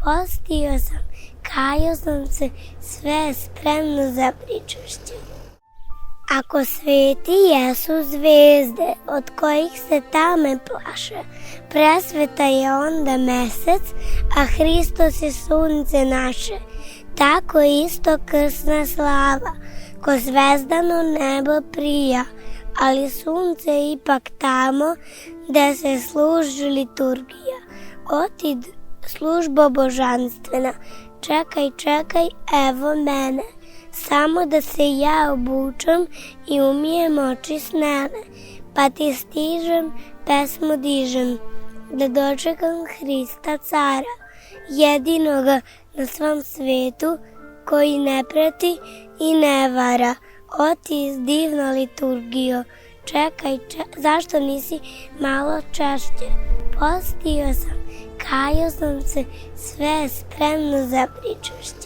Postio sam, kajao sam se, sve spremno za pričašće. Ako sveti jesu zvezde, od kojih se tame plaše, presveta je onda mesec, a Hristos je sunce naše. Tako isto krsna slava, ko zvezdano nebo prija, ali sunce ipak tamo, gde se služi liturgija. Otid službo božanstvena, čekaj, čekaj, evo mene, samo da se ja obučem i umijem oči snene, pa ti stižem, pesmu dižem, da dočekam Hrista cara, jedinoga na svom svetu, koji ne preti i ne vara. Otis divna liturgijo, čekaj, zašto nisi malo češće? Postio sam, kajao sam se, sve spremno za pričašće.